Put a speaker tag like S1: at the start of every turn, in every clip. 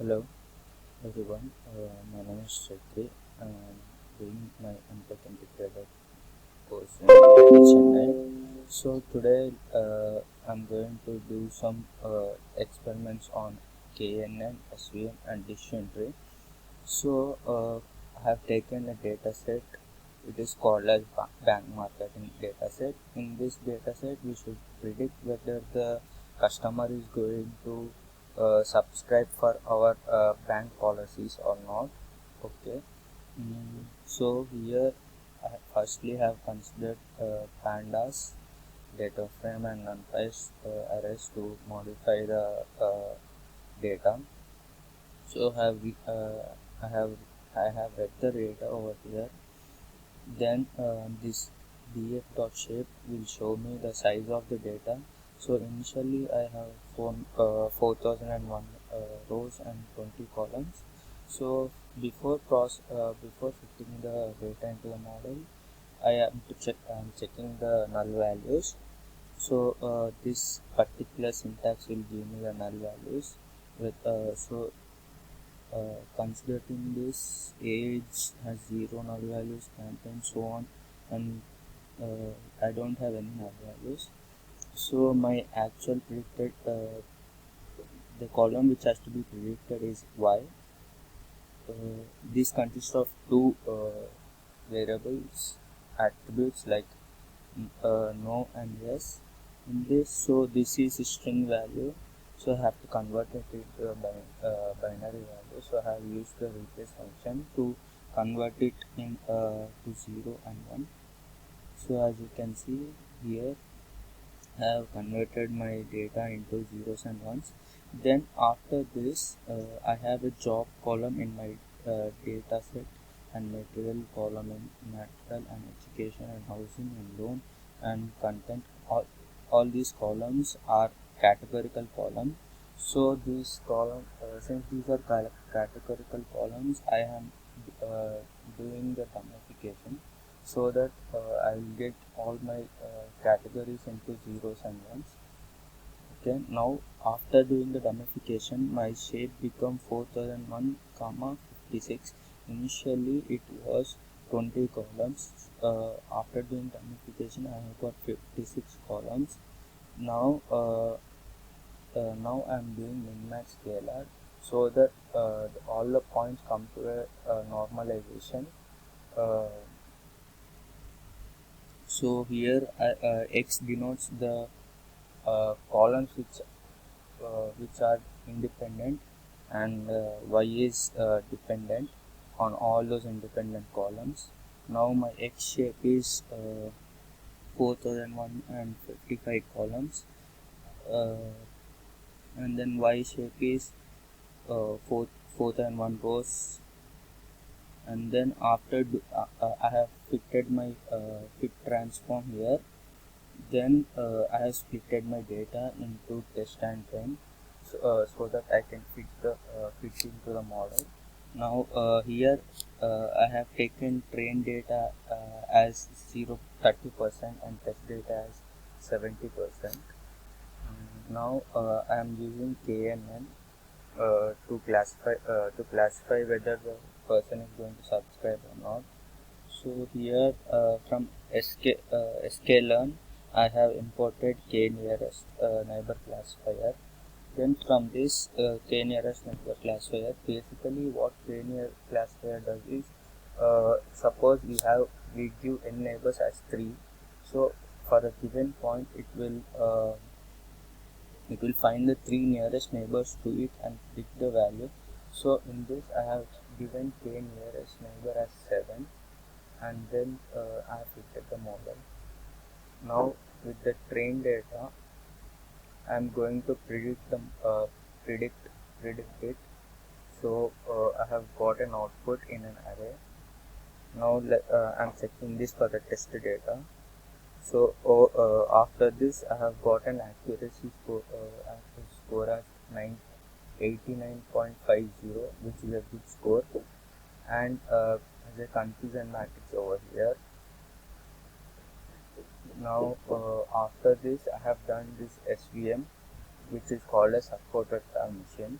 S1: Hello everyone, my name is Chakri. I'm doing my MTech Integrated course in Chennai. So today I'm going to do some experiments on KNN, SVM and decision tree. So I have taken a data set. It is called as bank marketing data set. In this data set, we should predict whether the customer is going to subscribe for our bank policies or not. Okay. So here I firstly have considered pandas, data frame and numpy arrays to modify the data. So I have I have read the data over here. Then this df.shape will show me the size of the data. So initially I have 4001 rows and 20 columns. So before fitting the data into the model, I'm checking the null values. So this particular syntax will give me the null values with considering this age has zero null values and so on, and I don't have any null values. So my actual predicted the column which has to be predicted is y. This consists of two variables attributes like no and yes in this. So this is a string value, so I have to convert it into a binary value. So I have used the replace function to convert it in to 0 and 1. So as you can see here, I have converted my data into zeros and ones. Then after this I have a job column in my data set and material column in natural and education and housing and loan and content. All these columns are categorical column. So this column, since these are categorical columns, I am doing the summification so that I will get all my categories into zeros and ones. Okay, now after doing the dummification, my shape become 4001 comma 56. Initially it was 20 columns. After doing dummification, I have got 56 columns. Now now I am doing min-max scalar so that all the points come to a normalization. So here x denotes the columns which are independent, and y is dependent on all those independent columns. Now my x shape is 4001 and 55 columns, and then y shape is 4001 rows. And then after I have fitted my fit transform here. Then I have splitted my data into test and train, so that I can fit into the model. Now here I have taken train data as 30% and test data as 70%. Now I am using KNN to classify whether the person is going to subscribe or not. So here from sklearn I have imported k nearest neighbor classifier. Then from this k nearest neighbor classifier, basically what k near classifier does is, suppose we give n neighbors as 3. So for a given point it will find the 3 nearest neighbors to it and pick the value. So in this I have given k nearest neighbor as 7, and then I have fitted the model. Now with the train data, I am going to predict it. So I have got an output in an array. Now I am checking this for the test data. So after this I have got an accuracy score as 89.50, which is a good score, and as a confusion matrix over here. Now after this I have done this SVM, which is called a supported transmission.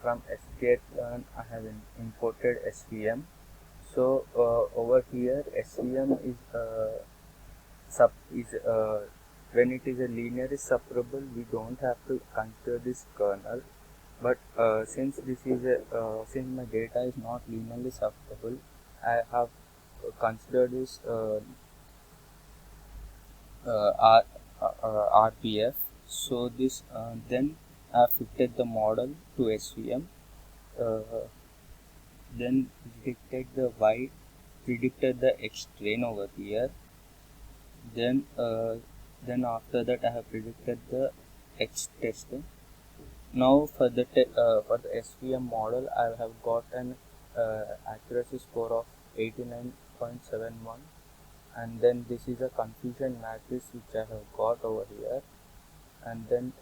S1: from sklearn I have imported SVM. So over here SVM is when it is a linearly separable, we don't have to consider this kernel. But since since my data is not linearly separable, I have considered this R, RPF. So this then I fitted the model to SVM. Uh, then predicted the X train over here. Then then after that I have predicted the X test. Now for the SVM model, I have got an accuracy score of 89.71, and then this is a confusion matrix which I have got over here. And then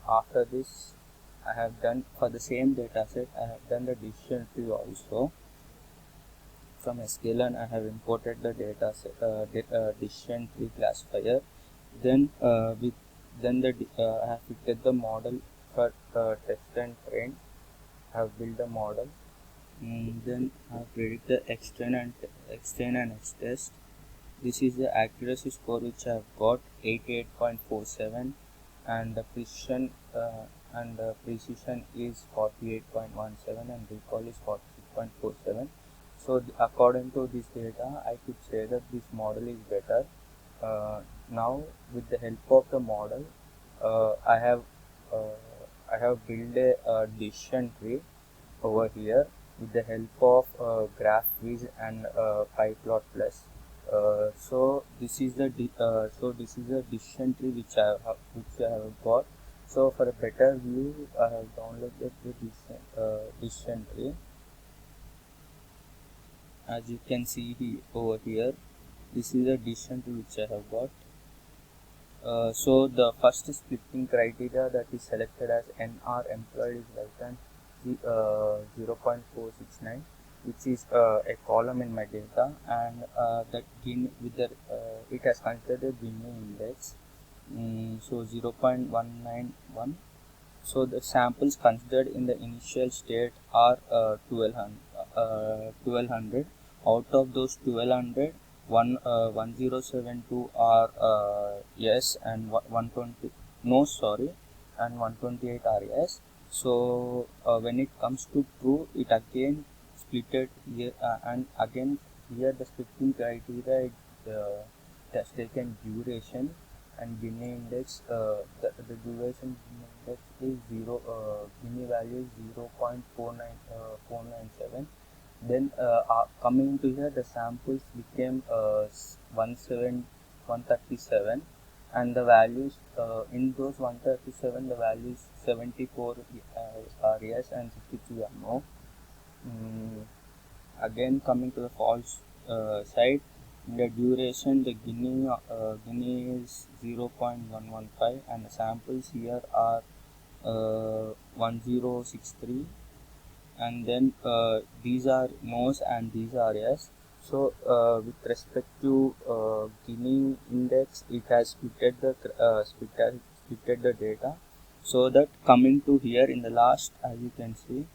S1: after this, I have done for the same data set. I have done the decision tree also. From sklearn, I have imported the data set, decision tree classifier. Then I have fitted the model for test and train. I have built the model. Then I have predicted the X train and X test. This is the accuracy score which I have got 88.47, and the precision is 48.17, and recall is 46.47. So according to this data, I could say that this model is better. Now with the help of the model, I have built a decision tree over here with the help of GraphViz and PyPlot Plus. So this is the decision tree which I have got. So for a better view, I have downloaded the decision tree. As you can see over here, this is the decision tree which I have got. So the first splitting criteria that is selected as NR employed is less than 0.469, which is a column in my data, and that it has considered Gini index, so 0.191. So the samples considered in the initial state are 1200. Out of those 1200, 1072 are yes, and 120 no, sorry, and 128 are yes. So when it comes to true, it again splitted here, and again here the splitting criteria has taken duration and Gini index. The duration index is 0. Gini value is 0.497. Then coming to here, the samples became 137, and the values in those 137, the values 74 are yes and 62 are no. Again coming to the false side, in the duration the Gini is 0.115, and the samples here are 1063, and then these are no's and these are yes. So with respect to Gini index, it has splitted the data, so that coming to here in the last, as you can see,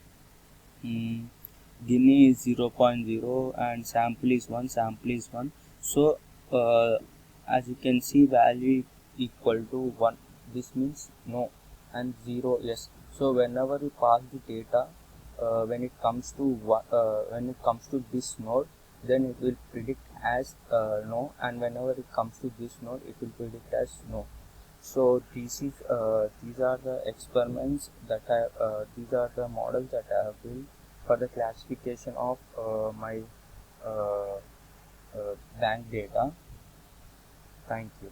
S1: Gini is 0.0 and sample is 1. So as you can see, value equal to 1, this means no, and 0 yes. So whenever you pass the data, when it comes to this node, then it will predict as no, and whenever it comes to this node, it will predict as no. So these are the experiments that these are the models that I have built for the classification of my bank data. Thank you.